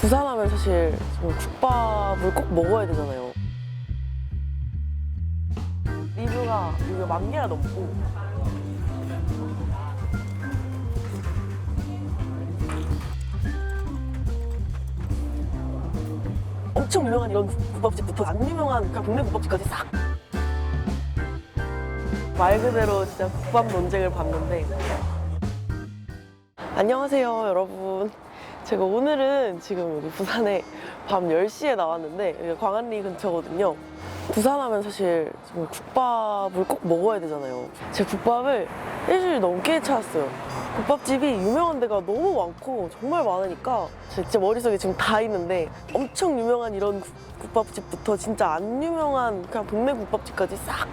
부산하면 사실 국밥을 꼭 먹어야 되잖아요. 리뷰가 이게 10,000개가 넘고 엄청 유명한 이런 국밥집부터 안 유명한 그냥 동네 국밥집까지 싹 말 그대로 진짜 국밥 논쟁을 봤는데 안녕하세요 여러분. 제가 오늘은 지금 여기 부산에 밤 10시에 나왔는데 여기 광안리 근처거든요. 부산하면 사실 정말 국밥을 꼭 먹어야 되잖아요. 제 국밥을 일주일 넘게 찾았어요. 국밥집이 유명한 데가 너무 많고 정말 많으니까 진짜 머릿속에 지금 다 있는데 엄청 유명한 이런 국밥집부터 진짜 안 유명한 그냥 동네 국밥집까지 싹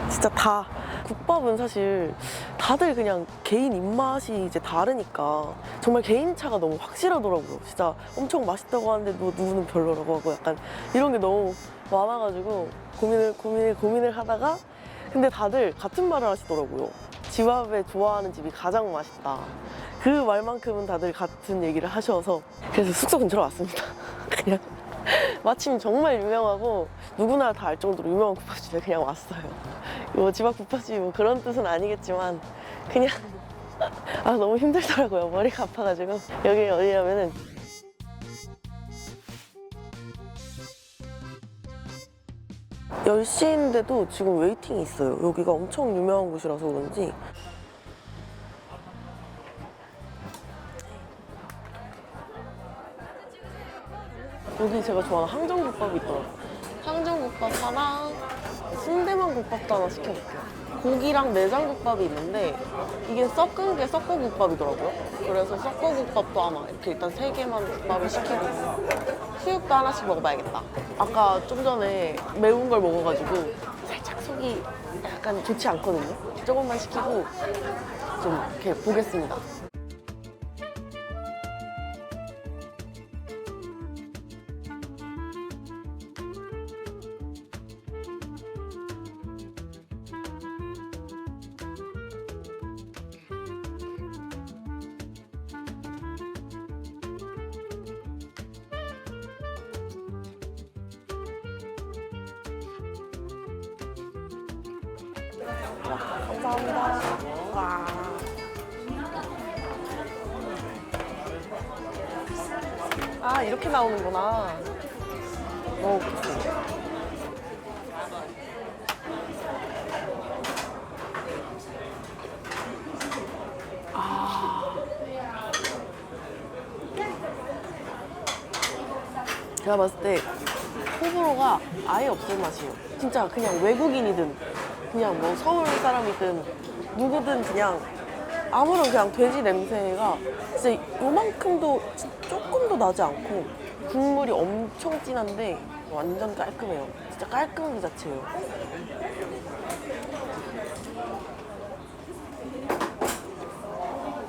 진짜 다. 국밥은 사실 다들 그냥 개인 입맛이 이제 다르니까 정말 개인차가 너무 확실하더라고요. 진짜 엄청 맛있다고 하는데 누구는 별로라고 하고 약간 이런 게 너무 많아가지고 고민을 하다가 근데 다들 같은 말을 하시더라고요. 집 앞에 좋아하는 집이 가장 맛있다. 그 말만큼은 다들 같은 얘기를 하셔서 그래서 숙소 근처로 왔습니다. 그냥 마침 정말 유명하고 누구나 다 알 정도로 유명한 국밥집에 그냥 왔어요. 뭐 집 앞 국밥집이 뭐 그런 뜻은 아니겠지만 그냥 너무 힘들더라고요. 머리가 아파가지고. 여기 어디냐면은 열 시인데도 지금 웨이팅이 있어요. 여기가 엄청 유명한 곳이라서 그런지. 여기 제가 좋아하는 항정국밥이 있더라고요. 항정국밥 하나, 순대만 국밥도 하나 시켜볼게요. 고기랑 내장국밥이 있는데 이게 섞은 게 섞어국밥이더라고요. 그래서 섞어국밥도 하나 이렇게 일단 3개만 국밥을 시키고 수육도 하나씩 먹어봐야겠다. 아까 좀 전에 매운 걸 먹어가지고 살짝 속이 약간 좋지 않거든요. 조금만 시키고 좀 이렇게 보겠습니다. 감사합니다. 와. 이렇게 나오는구나. 먹어보겠습니다. 제가 봤을 때 호불호가 아예 없을 맛이에요. 진짜 그냥 외국인이든 그냥 뭐 서울 사람이든 누구든 그냥 아무런 그냥 돼지 냄새가 진짜 요만큼도 조금도 나지 않고 국물이 엄청 진한데 완전 깔끔해요. 진짜 깔끔한 그 자체예요.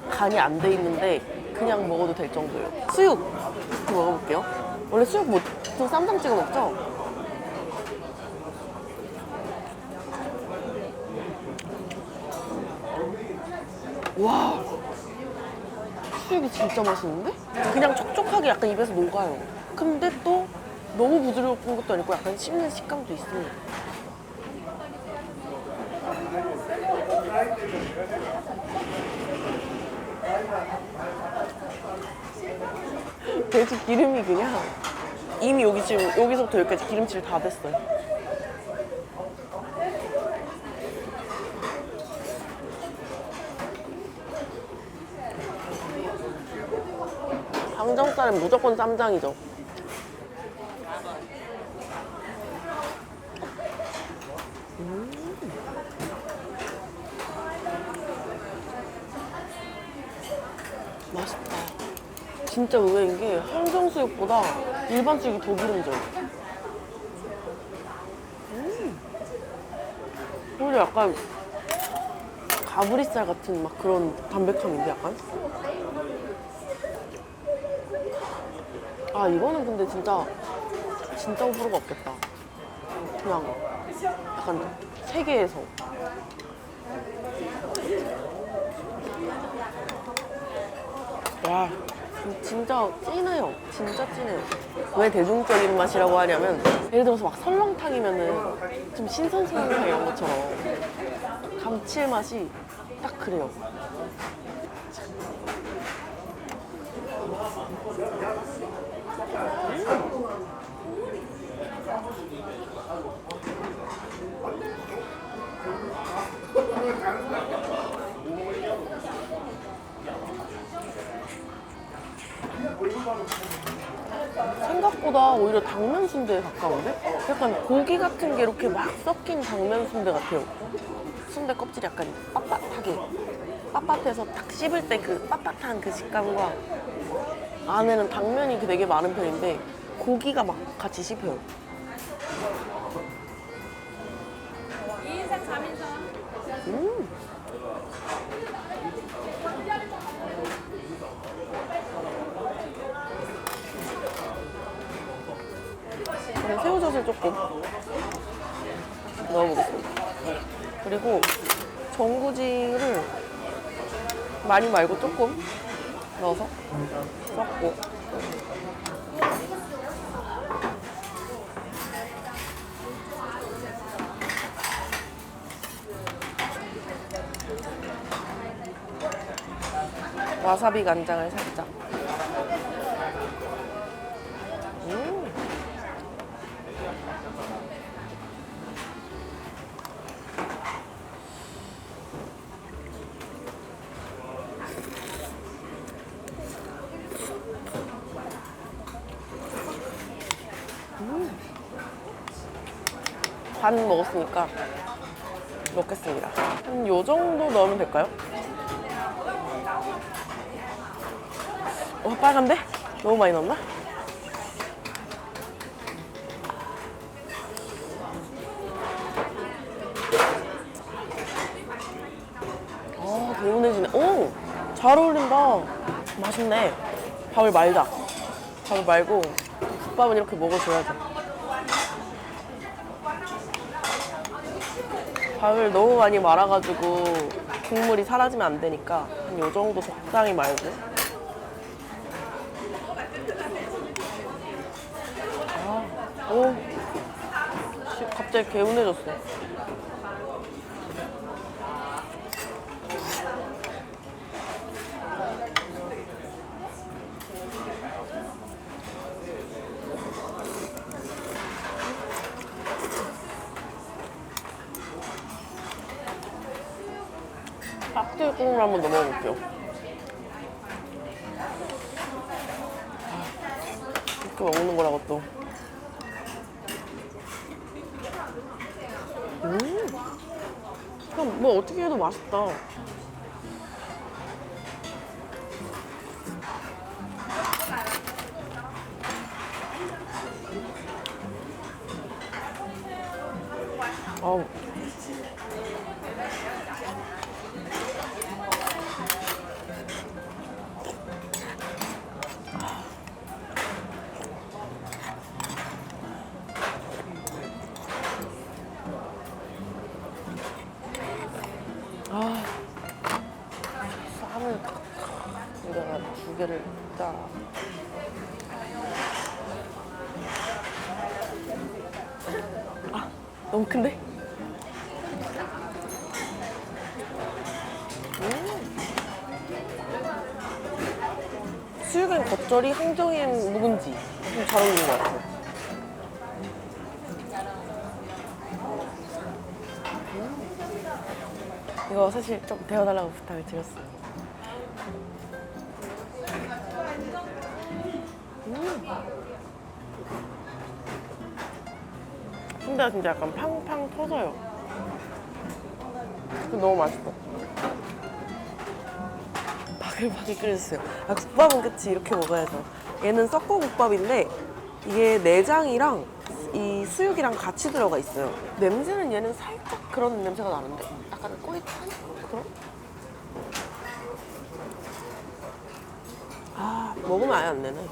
간이 안 돼 있는데 그냥 먹어도 될 정도예요. 수육 먹어볼게요. 원래 수육 보통 쌈장 찍어 먹죠? 와, 수육이 진짜 맛있는데? 그냥 촉촉하게 약간 입에서 녹아요. 근데 또 너무 부드러운 것도 아니고 약간 씹는 식감도 있습니다. 돼지 기름이 그냥 이미 여기 지금 여기서부터 여기까지 기름칠 다 됐어요. 항정살은 무조건 쌈장이죠. 맛있다. 진짜 의외인 게 항정수육보다 일반 수육이 더 기름져요. 오히려 약간 가브리살 같은 막 그런 담백함인데 약간? 이거는 근데 진짜 호불호가 없겠다. 그냥 약간 세계에서 와 진짜 진해요. 진짜 진해요. 왜 대중적인 맛이라고 하냐면 예를 들어서 막 설렁탕이면은 좀 신선 설렁탕 이런 것처럼 감칠맛이 딱 그래요. 생각보다 오히려 당면 순대에 가까운데? 약간 고기 같은 게 이렇게 막 섞인 당면 순대 같아요. 순대 껍질이 약간 빳빳해서 딱 씹을 때 그 빳빳한 그 식감과 안에는 당면이 되게 많은 편인데 고기가 막 같이 씹혀요. 2인상 3인상. 그냥 새우젓을 조금 넣어보겠습니다. 그리고 전구지를 많이 말고 조금 넣어서 섞고 와사비 간장을 살짝. 반 먹었으니까 먹겠습니다. 한 요 정도 넣으면 될까요? 빨간데? 너무 많이 넣었나? 개운해지네. 오! 잘 어울린다. 맛있네. 밥을 말자. 밥을 말고 국밥은 이렇게 먹어줘야죠. 밥을 너무 많이 말아가지고 국물이 사라지면 안 되니까 한 요 정도 적당히 말고. 오, 갑자기 개운해졌어. 깍두기 국물 한번 더 먹어볼게요. 이렇게 먹는 거라고 또. 그냥 뭐 어떻게 해도 맛있다. 아우. 쌈을 여기다가 두 개를 딱. 너무 큰데? 수육엔 겉절이, 항정엔 묵은지 좀 잘 어울리는 것 같아요. 이거 사실 좀 데워달라고 부탁을 드렸어요. 순대가 진짜 약간 팡팡 터져요. 너무 맛있어. 바글바글 끓여주세요. 국밥은 그치, 이렇게 먹어야죠. 얘는 섞어국밥인데 이게 내장이랑 이 수육이랑 같이 들어가 있어요. 냄새는 얘는 살짝 그런 냄새가 나는데 약간 꼬릿한 그런? 먹으면 아예 안 되네.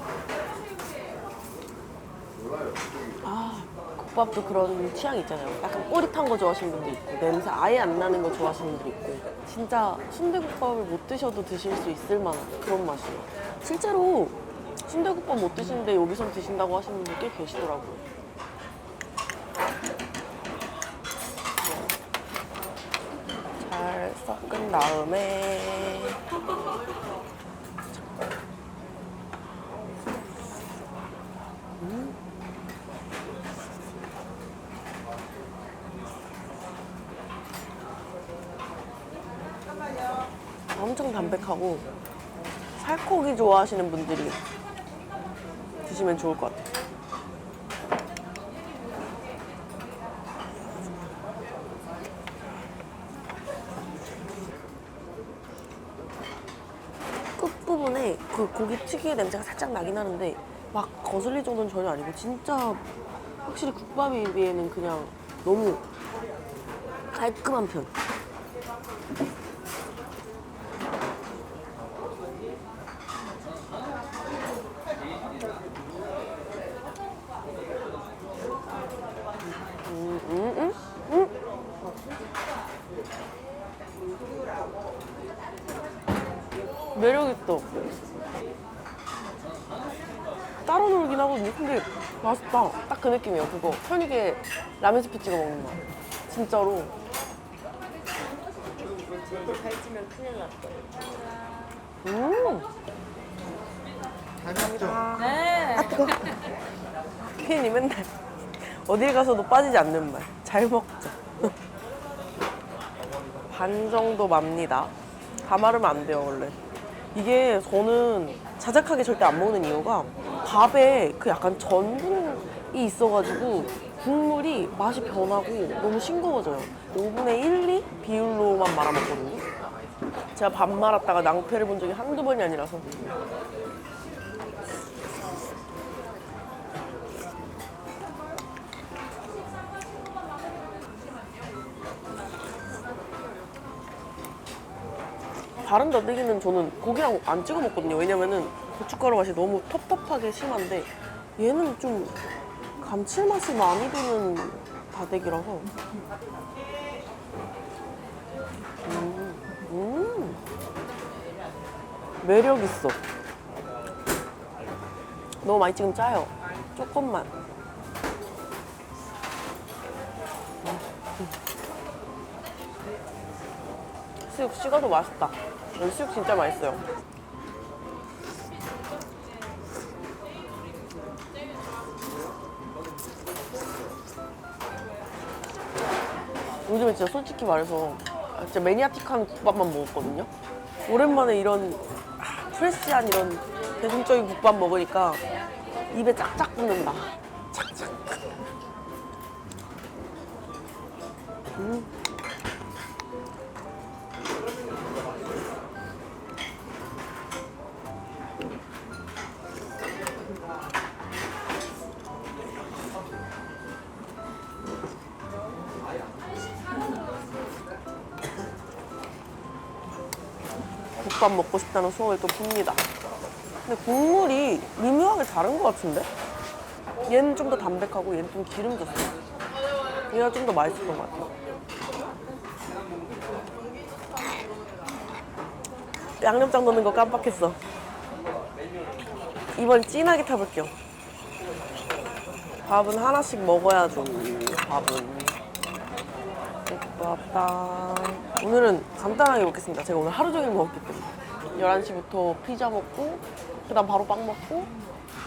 국밥도 그런 취향 있잖아요. 약간 꼬릿한 거 좋아하시는 분도 있고 냄새 아예 안 나는 거 좋아하시는 분도 있고 진짜 순대국밥을 못 드셔도 드실 수 있을 만한 그런 맛이에요. 실제로 순대국밥 못 드시는데 여기서 드신다고 하시는 분들 꽤 계시더라고요. 잘 섞은 다음에 엄청 담백하고 살코기 좋아하시는 분들이 드시면 좋을 것 같아요. 끝부분에 그 고기 특유의 냄새가 살짝 나긴 하는데 막 거슬릴 정도는 전혀 아니고 진짜 확실히 국밥에 비해는 그냥 너무 깔끔한 편. 매력있어. 따로 놀긴 하거든요. 근데 맛있다. 딱 그 느낌이에요. 그거 편육에 라면 스프 찍어 먹는 맛. 진짜로. 살찌면 큰일 났다. 네. 피디님 맨날 어딜 가서도 빠지지 않는 말. 잘 먹자. 반 정도 맙니다. 다 마르면 안 돼요, 원래. 이게 저는 자작하게 절대 안 먹는 이유가 밥에 그 약간 전분이 있어가지고 국물이 맛이 변하고 너무 싱거워져요. 5분의 1, 2 비율로만 말아 먹거든요. 제가 밥 말았다가 낭패를 본 적이 한두 번이 아니라서. 다른 다대기는 저는 고기랑 안 찍어 먹거든요. 왜냐면은 고춧가루 맛이 너무 텁텁하게 심한데 얘는 좀 감칠맛이 많이 드는 다대기라서 매력 있어. 너무 많이 찍으면 짜요. 조금만. 수육 식어도 맛있다. 여기 수육 진짜 맛있어요. 요즘에 진짜 솔직히 말해서 진짜 매니아틱한 국밥만 먹었거든요. 오랜만에 이런 프레시한 이런 대중적인 국밥 먹으니까 입에 짝짝 붙는다. 착착. 국밥 먹고 싶다는 소원이 또 풉니다. 근데 국물이 미묘하게 다른 것 같은데? 얘는 좀 더 담백하고 얘는 좀 기름졌어. 얘가 좀 더 맛있었던 것 같아요. 양념장 넣는 거 깜빡했어. 이번 진하게 타볼게요. 밥은 하나씩 먹어야죠. 밥은. 국밥당. 오늘은 간단하게 먹겠습니다. 제가 오늘 하루 종일 먹었기 때문에. 11시부터 피자 먹고, 그 다음 바로 빵 먹고,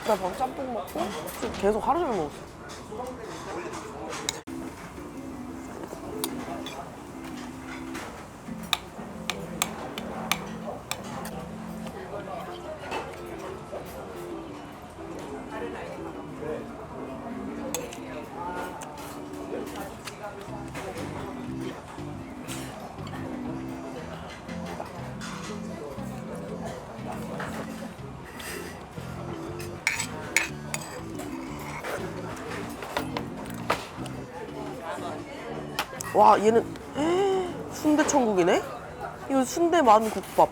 그 다음 바로 짬뽕 먹고, 계속 하루 종일 먹었어요. 와, 얘는 순대 천국이네? 이거 순대 만 국밥.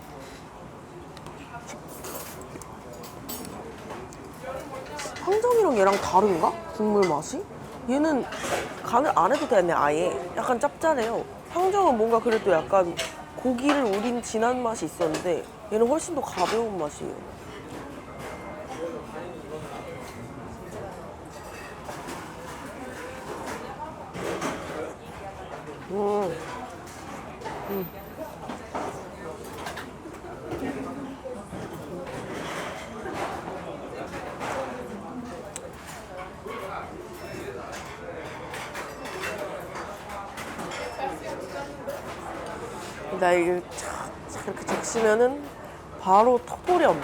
황정이랑 얘랑 다른가? 국물 맛이? 얘는 간을 안 해도 되네, 아예. 약간 짭짤해요. 황정은 뭔가 그래도 약간 고기를 우린 진한 맛이 있었는데 얘는 훨씬 더 가벼운 맛이에요. 나 이게 착 이렇게 적시면은 바로 턱보렴.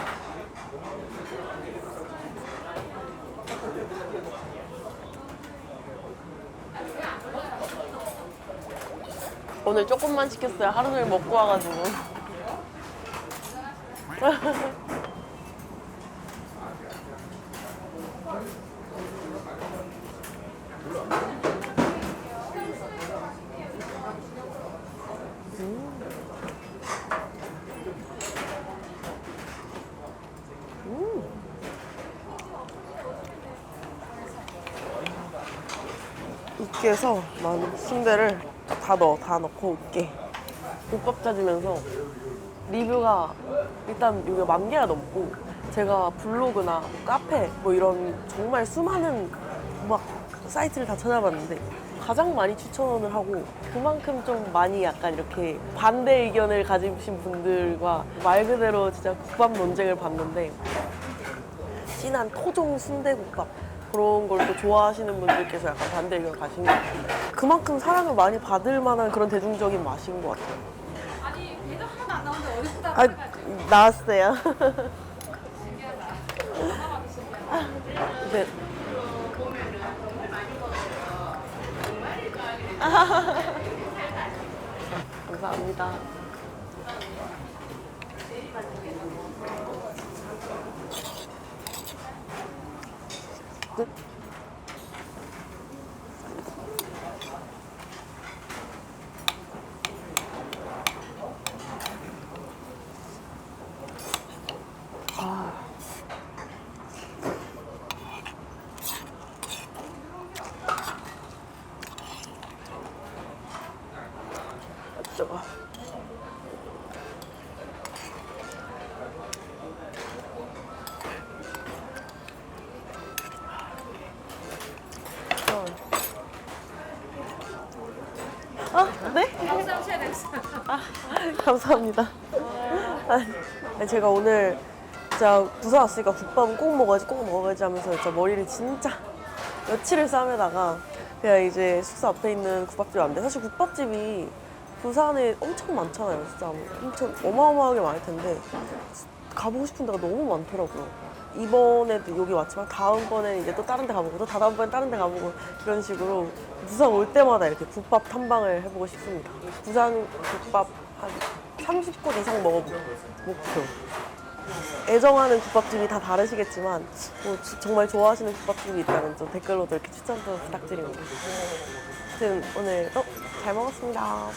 오늘 조금만 시켰어요. 하루 종일 먹고 와가지고. 으깨서 난 순대를 다 넣고 으깨. 국밥 짜주면서 리뷰가 일단 여기가 10,000개가 넘고 제가 블로그나 카페 뭐 이런 정말 수많은 막 사이트를 다 찾아봤는데 가장 많이 추천을 하고 그만큼 좀 많이 약간 이렇게 반대 의견을 가지신 분들과 말 그대로 진짜 국밥 논쟁을 봤는데 진한 토종 순대국밥 그런 걸 또 좋아하시는 분들께서 약간 반대 의견 가신 것 같아요. 그만큼 사랑을 많이 받을 만한 그런 대중적인 맛인 것 같아요. 아니 배도 하나도 안 나오는데 어디서 아, 나왔어요. 근데 감사합니다. 끝. 뜨거. 네? 영상 쳐야 되겠어. 감사합니다. 아니, 제가 오늘 진짜 부산 왔으니까 국밥은 꼭 먹어야지 하면서 진짜 머리를 진짜 며칠을 싸매다가 그냥 이제 숙소 앞에 있는 국밥집 왔는데 사실 국밥집이 부산에 엄청 많잖아요. 진짜 엄청 어마어마하게 많을 텐데 가보고 싶은 데가 너무 많더라고요. 이번에도 여기 왔지만 다음번에는 이제 또 다른 데 가보고 또 다다음번엔 다른 데 가보고 이런 식으로 부산 올 때마다 이렇게 국밥 탐방을 해보고 싶습니다. 부산 국밥 한 30곳 이상 먹어보고 목표. 애정하는 국밥집이 다 다르시겠지만 뭐 정말 좋아하시는 국밥집이 있다면 좀 댓글로도 이렇게 추천 좀 부탁드립니다. 아무튼 오늘도 잘 먹었습니다.